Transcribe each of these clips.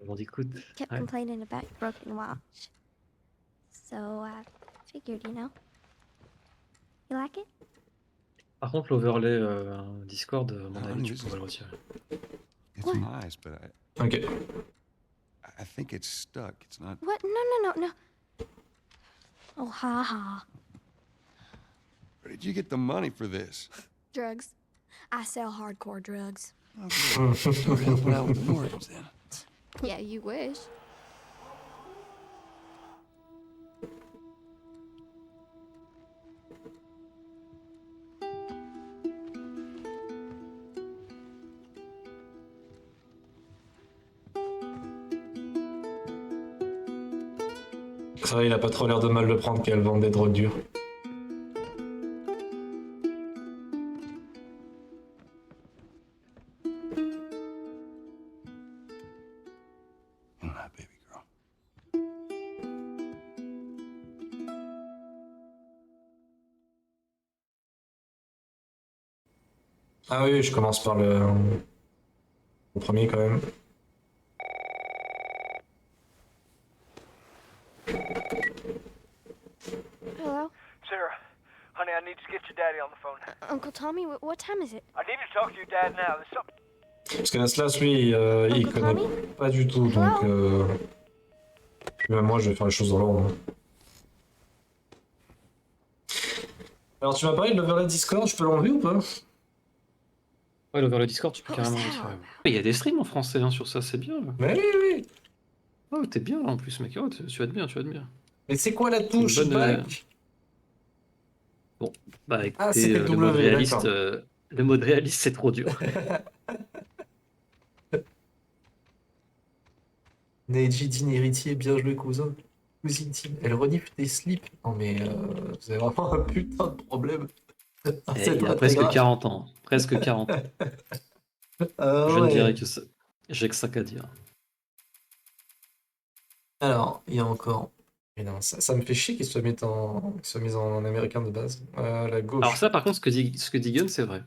Bon, écoute. Kept Ouais. complaining about your broken watch. So I figured, you know. You like it? Par contre, l'overlay Discord, à mon avis, Honey, tu this pourrais is- le retirer. It's What? nice, but Ok. I think it's stuck. It's not. What? No. Oh, ha ha. Where did you get the money for this? Drugs. I sell hardcore drugs. Oh, good. Start helping out with the mortgage then. Yeah, you wish. Ça va, il a pas trop l'air de mal le prendre qu'elle vende des drogues dures. All right, baby girl. Ah oui, je commence par le premier quand même. Hello? Sarah, honey, I need to get your daddy on the phone. Uncle Tommy, what time is it? I need to talk to your dad now. There's something. Parce que Aslas, lui, il Uncle connaît Tommy? pas du tout, donc... Puis même moi, je vais faire les choses dans l'ordre. Alors, tu m'as parlé de l'overlay Discord, je peux l'enlever ou pas? Ouais, l'overlay Discord, tu peux Oh, carrément ça. retirer. Il y a des streams en français hein, sur ça, c'est bien. Là. Mais oui. Oh, t'es bien là en plus, mec. Oh, tu vas être bien, tu vas être bien. Mais c'est quoi la touche, Une bonne, Spike Bon, bah écoutez, Ah, c'était le W, mode réaliste, d'accord. le mode réaliste, c'est trop dur. Neji Dean héritier, bien joué cousin. Cousine Team, elle renifle des slips. Non mais vous avez vraiment un putain de problème. Ah, Et c'est il y a très, presque très grave. 40 ans. Presque 40 ans. Ah Je ne ouais. dirais que ça. J'ai que ça qu'à dire. Alors, il y a encore. Mais non, ça me fait chier qu'il soit mis en américain de base. La gauche. Alors ça, par contre, ce que dit Gun, c'est vrai.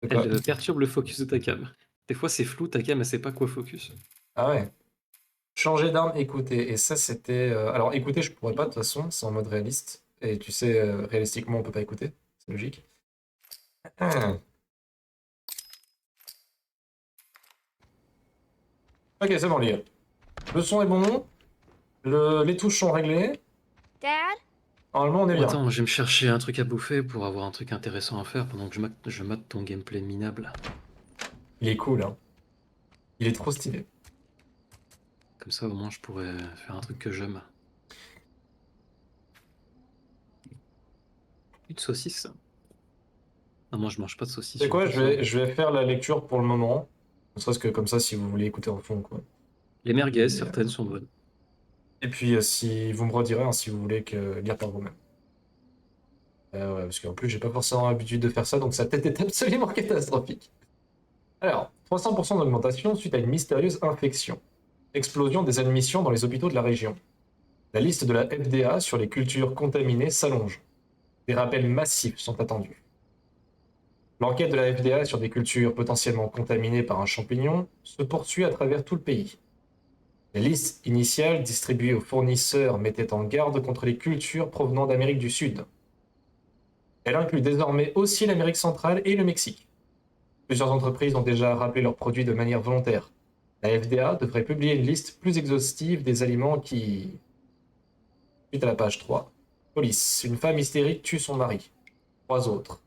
C'est quoi Elle perturbe le focus de ta cam. Des fois, c'est flou, ta cam, elle sait pas quoi focus. Ah ouais. Changer d'arme, écouter. Et ça, c'était. Alors, écouter, je pourrais pas, de toute façon, c'est en mode réaliste. Et tu sais, réalistiquement, on peut pas écouter. C'est logique. Ah. Ok, c'est bon, les gars. Le son est bon. Les touches sont réglées. Dad? Normalement, on est Bon, bien. attends, je vais me chercher un truc à bouffer pour avoir un truc intéressant à faire pendant que je mate ton gameplay minable. Il est cool, hein. Il est trop stylé. Comme ça, au moins, je pourrais faire un truc que j'aime. Une saucisse. Non, moi, je mange pas de saucisse. C'est j'ai quoi, plus faim. je vais faire la lecture pour le moment. Ne serait-ce que comme ça, si vous voulez écouter en fond, quoi. Les merguez, Et, certaines sont bonnes. Et puis, si vous me redirez, hein, si vous voulez lire par vous-même. Ouais, parce qu'en plus, j'ai pas forcément l'habitude de faire ça, donc ça peut-être absolument catastrophique. Alors, 300% d'augmentation suite à une mystérieuse infection. Explosion des admissions dans les hôpitaux de la région. La liste de la FDA sur les cultures contaminées s'allonge. Des rappels massifs sont attendus. L'enquête de la FDA sur des cultures potentiellement contaminées par un champignon se poursuit à travers tout le pays. La liste initiale distribuée aux fournisseurs mettait en garde contre les cultures provenant d'Amérique du Sud. Elle inclut désormais aussi l'Amérique centrale et le Mexique. Plusieurs entreprises ont déjà rappelé leurs produits de manière volontaire. La FDA devrait publier une liste plus exhaustive des aliments qui... Suite à la page 3. Police. Une femme hystérique tue son mari. 3 autres.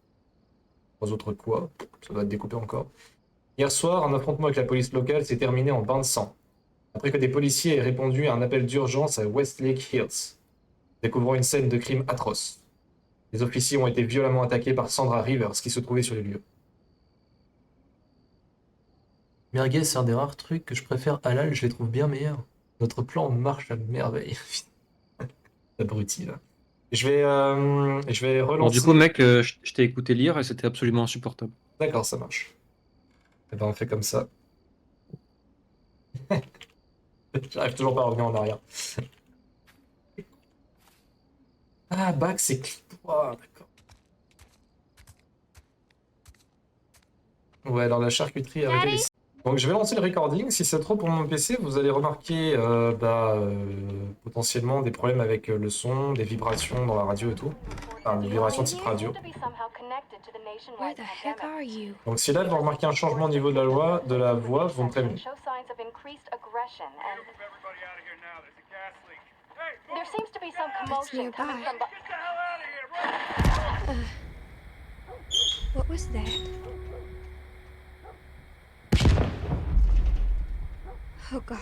3 autres quoi? Ça va être découpé encore. Hier soir, un affrontement avec la police locale s'est terminé en bain de sang. Après que des policiers aient répondu à un appel d'urgence à Westlake Hills, découvrant une scène de crime atroce. Les officiers ont été violemment attaqués par Sandra Rivers, qui se trouvait sur les lieux. Merguez, c'est un des rares trucs que je préfère halal, je les trouve bien meilleurs. Notre plan marche à merveille. Abruti, là. Je vais relancer... Bon, du coup, mec, je t'ai écouté lire et c'était absolument insupportable. D'accord, ça marche. Eh ben, on fait comme ça. J'arrive toujours pas à revenir en arrière. Ah, back, c'est... Oh, d'accord. Ouais, alors la charcuterie a réglé les... Donc je vais lancer le recording. Si c'est trop pour mon PC, vous allez remarquer potentiellement des problèmes avec le son, des vibrations dans la radio et tout. Enfin, des vibrations type radio. Where the heck are you? Donc si là vous remarquez un changement au niveau de la voix, vous me prévenez. There seems to be some It's commotion coming nearby. from the... Get the hell out of here! Run! What was that? Oh god.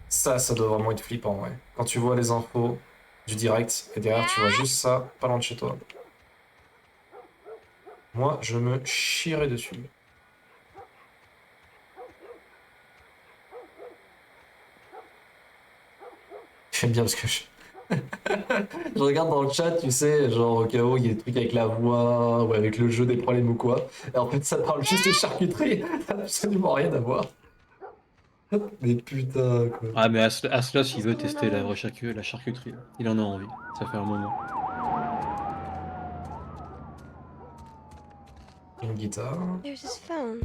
Ça doit vraiment être flippant, ouais. Quand tu vois les infos du direct et derrière tu vois juste ça, pas loin de chez toi. Moi, je me chierais dessus. J'aime bien parce que je regarde dans le chat, tu sais, genre au cas où il y a des trucs avec la voix ou avec le jeu, des problèmes ou quoi. Et en fait, ça parle juste de charcuterie. Ça n'a absolument rien à voir. Mais putain, quoi. Ah, mais Aslos, il veut tester la vraie la charcuterie. Là. Il en a envie. Ça fait un moment. Une guitare. There's his phone.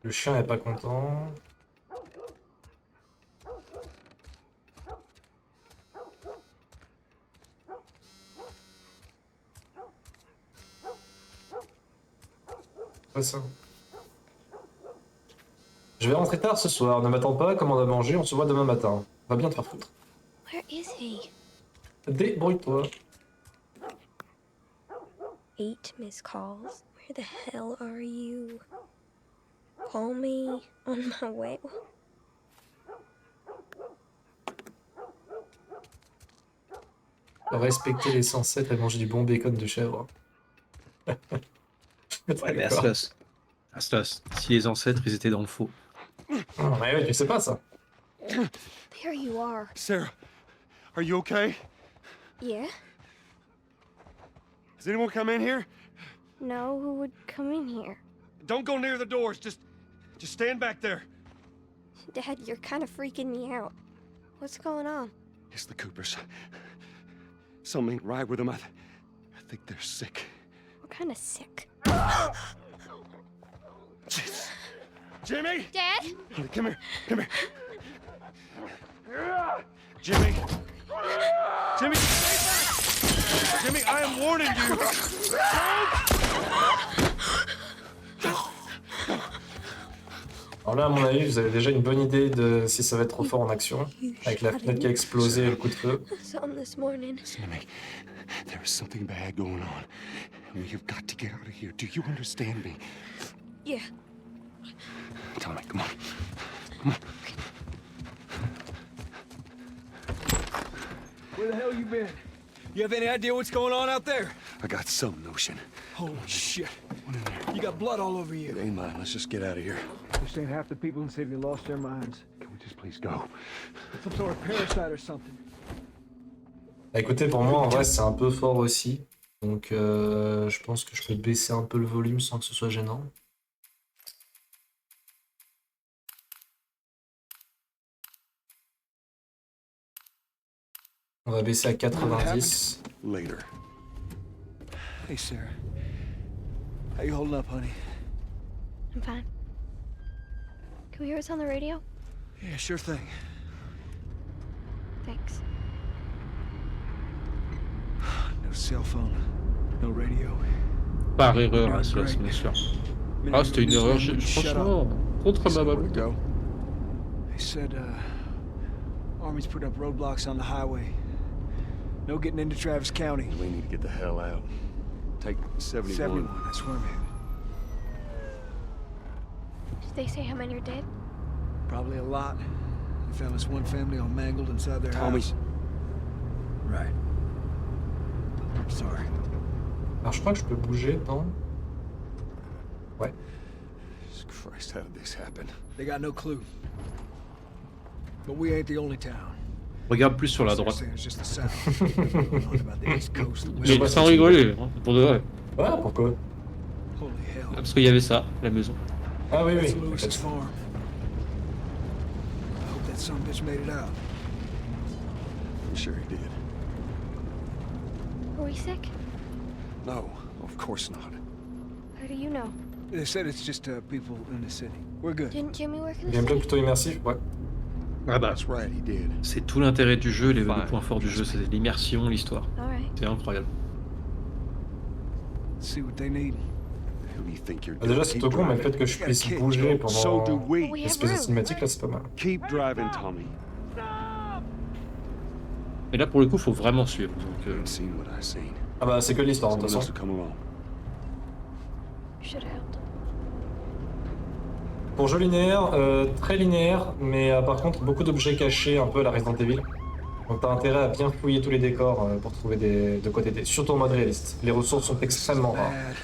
Le chien est pas content. Pas ça. Je vais rentrer tard ce soir, ne m'attends pas, commande à manger, on se voit demain matin. Va bien te faire foutre. Where is he? Débrouille-toi. 8 missed calls. Where the hell are you? Call me on my way. Respecter les 107 et manger du bon bacon de chèvre. Ouais, mais Aslos, si les ancêtres, ils étaient dans le faux. Ouais, tu sais pas ça. There you are. Sarah, are you okay? Yeah? Has anyone come in here? No, who would come in here? Don't go near the doors. Just stand back there. Dad, you're kind of freaking me out. What's going on? It's the Coopers. Something ain't right with them. I think they're sick. What kind of sick? Jeez. Jimmy! Dad? Come here. Come here. Jimmy! Jimmy, stay back! Jimmy, I am warning you! Alors là, à mon avis, vous avez déjà une bonne idée de si ça va être trop fort en action. Avec la fenêtre qui a explosé et le coup de feu. Something this morning. Listen to me. There is something bad going on. And we have got to get out of here. Do you understand me? Yeah. Tell me, come on. Come on. Where the hell you been? You have any idea what's going on out there? I got some notion. Holy shit. What in there? You got blood all over It you. ain't mine. Let's just get out of here. This ain't half the people in the city lost their minds. Can we just please go? Some sort of parasite or something. Bah, écoutez, pour moi, en vrai, c'est un peu fort aussi. Donc, je pense que je peux baisser un peu le volume sans que ce soit gênant. On va baisser à 90. Later. Hey, Sarah. How you holding up, honey? I'm fine. Can we hear what's on the radio? Yeah, sure thing. Thanks. No cell phone. No radio. Par erreur, Aslos, bien sûr. Ah, c'était une erreur, franchement, contre ma Where to baboune. go? They said, Army's put up roadblocks on the highway. No getting into Travis County. We need to get the hell out. Take 71. 71, that's where I'm headed. Did they say how many are dead? Probably a lot. They found this one family all mangled inside their Tommy's. house. Right. I'm sorry. Alors, je crois que je peux bouger, non? Ouais. Jesus Christ, how did this happen? They got no clue. But we ain't the only town. Regarde plus sur la droite. It's just the south. What about the East Coast, the West Mais Coast? sans rigoler, hein, pour de vrai. Ouais, pourquoi? Holy hell. Parce qu'il y avait ça, la maison. Ah oui, That's oui. Lewis's farm. I hope that son bitch made it out. I'm sure he did. Are we sick? No, of course not. How do you know? They said it's just people in the city. We're good. Didn't Jimmy work in the Gameplay city? plutôt immersif, ouais. Ah bah, That's right, he did. c'est tout l'intérêt du jeu, le Fine. point fort du jeu, c'est l'immersion, l'histoire. Alright. C'est incroyable. Let's see what they need. Who do you think you're Ah, déjà, doing? c'est Keep tout con, mais le driving. fait que je puisse Yeah, bouger So do pendant we. We have l'espèce de room. cinématique, là, c'est pas mal. Keep driving, Tommy. Et là, pour le coup, faut vraiment suivre. Donc, I've seen what I've seen. Ah bah, c'est que l'histoire, de toute Someone façon. else will come along. Should have helped. Pour jeu linéaire, très linéaire, mais par contre, beaucoup d'objets cachés, un peu à la Resident Evil. Donc t'as intérêt à bien fouiller tous les décors pour trouver de quoi t'aider, surtout en mode réaliste. Les ressources sont extrêmement rares. Bad.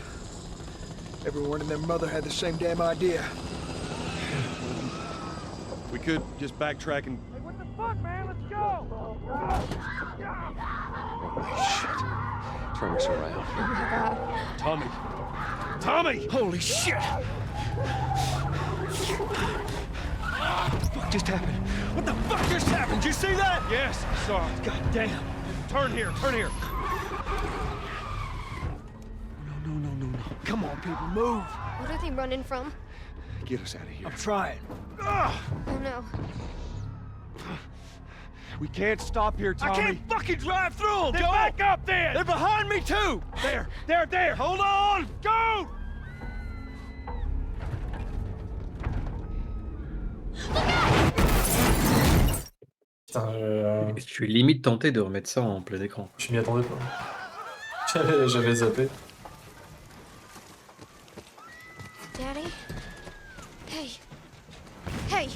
Everyone and their mother had the same damn idea. We could just backtrack and... What the fuck, man? Let's go! Holy shit. Turn us around. Oh my god. Tommy! Tommy! Holy shit! What the fuck just happened? What the fuck just happened? Did you see that? Yes, I saw it. God damn. Turn here, turn here. No. Come on, people, move. What are they running from? Get us out of here. I'm trying. Oh no. We can't stop here, Tommy. I can't fucking drive through them, Then Joe! back up then! They're behind me, too! There! Hold on! Go! Putain, je suis limite tenté de remettre ça en plein écran. je m'y attendais pas. J'avais zappé. Daddy? Hey. Hey!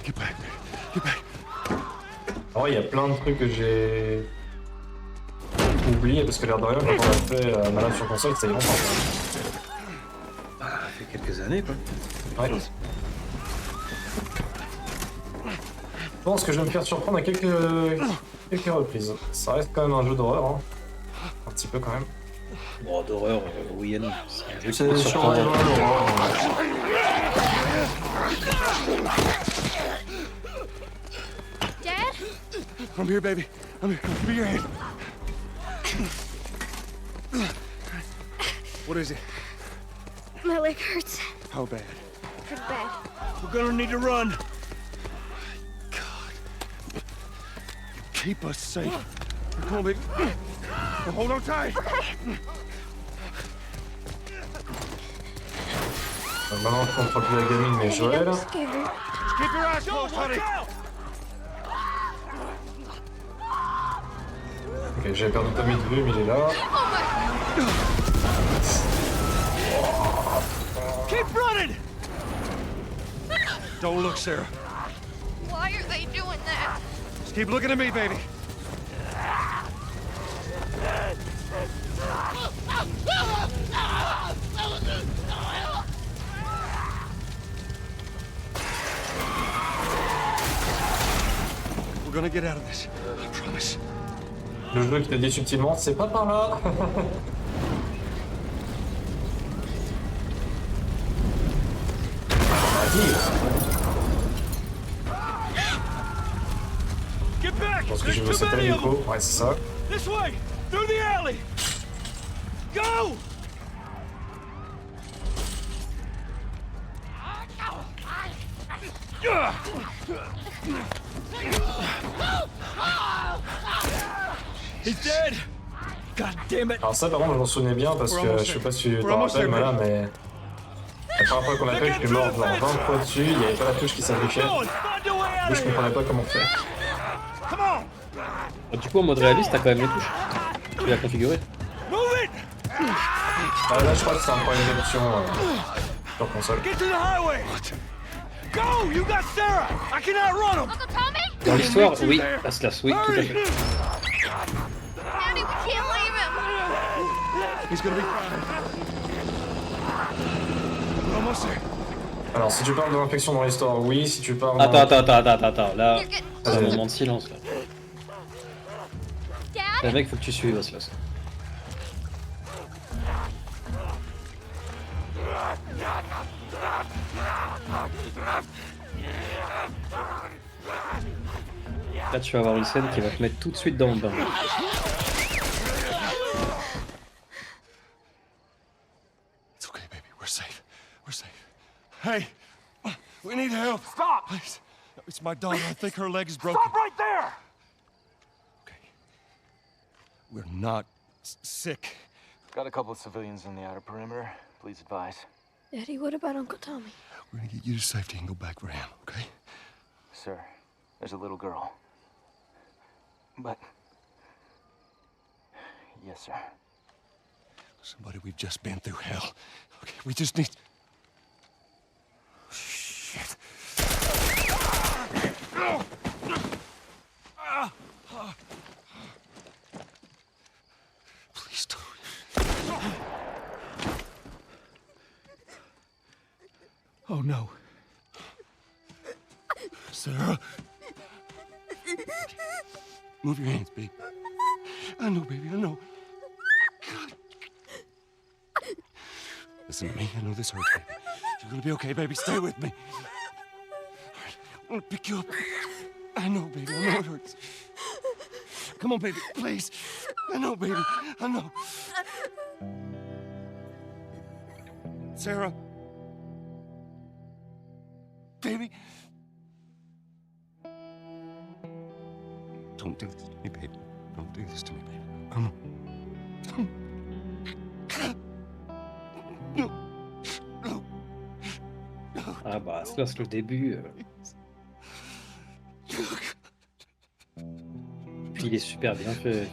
Get back, man. Get back. Alors, il y a plein de trucs que j'ai oublié parce que l'air de rien, quand on a fait Malade sur console, c'était longtemps. Ah, ça fait quelques années, quoi. Ouais. Je pense que je vais me faire surprendre à quelques reprises. Ça reste quand même un jeu d'horreur, hein. Un petit peu quand même. Bon, d'horreur, oui et non. C'est un jeu qui C'est peut sur surprendre. l'horreur. Dad? I'm here, baby. I'm here. Give me your hand. What is it? My leg hurts. How bad? Pretty bad. We're gonna need to run. Keep us safe. Come on, baby. Now hold on tight. Maintenant, je contrôle plus la gamine, mais Joël. I'm scared. Keep your eyes closed, honey. Ok, j'avais perdu Tommy de vue, mais il est là. Keep running! Don't look, Sarah. Why are they doing that? Just keep looking at me, baby. We're gonna get out of this. I promise. Le jeu qui te dit subtilement, c'est pas par là. Get back! Je pense que je There's veux too cette many of them! hélico. Ouais, c'est ça. This way! Through the alley! Go! He's dead! God damn it! Alors ça, par contre, je m'en souvenais bien parce que je sais pas si tu t'en rappelles, Mala, mais la première fois qu'on l'a fait, je suis mort genre 20 fois dessus, il n'y avait pas la touche qui s'affichait. Going! Find your way out Et of je here! comprenais pas comment faire. Come on! Ah, du coup, en mode réaliste, t'as quand même les touches. Tu l'as configuré. Move it! Ah, là, je crois que c'est un problème d'option sur console. Get to the highway! Go! You got Sarah! I can outrun him! Uncle Tommy? Dans l'histoire, oui. À Slash, oui, tout à fait. Daddy, we can't leave him! He's gonna be fine. We're almost there. Alors, si tu parles de l'infection dans l'histoire, oui. Si tu parles. Attends. Là, You're getting... c'est un moment de silence, là. Dad? Le mec, faut que tu suives, Slash. Là, tu vas avoir une scène qui va te mettre tout de suite dans le bain. It's okay, baby. We're safe. We're safe. Hey, we need help. Stop! Please. It's my daughter. I think her leg is broken. Stop right there! Okay. We're not sick. Got a couple of civilians on the outer perimeter. Please advise. Daddy, what about Uncle Tommy? We're gonna get you to safety and go back for him, okay? Sir, there's a little girl. But... Yes, sir. Somebody, we've just been through hell. Okay, we just need... Shit. Please don't. Oh no. Sarah. Move your hands, baby. I know, baby, I know. God. Listen to me, I know this hurts, baby. You're gonna be okay, baby. Stay with me. All right, I'm gonna pick you up. I know, baby, I know it hurts. Come on, baby, please. I know, baby, I know. Sarah. Baby. Don't do this to me, baby. Don't do this to me, baby. Come on. No. No. No. Ah bah, ça c'est le début. Puis il est super bien fait.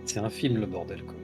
C'est un film le bordel quoi.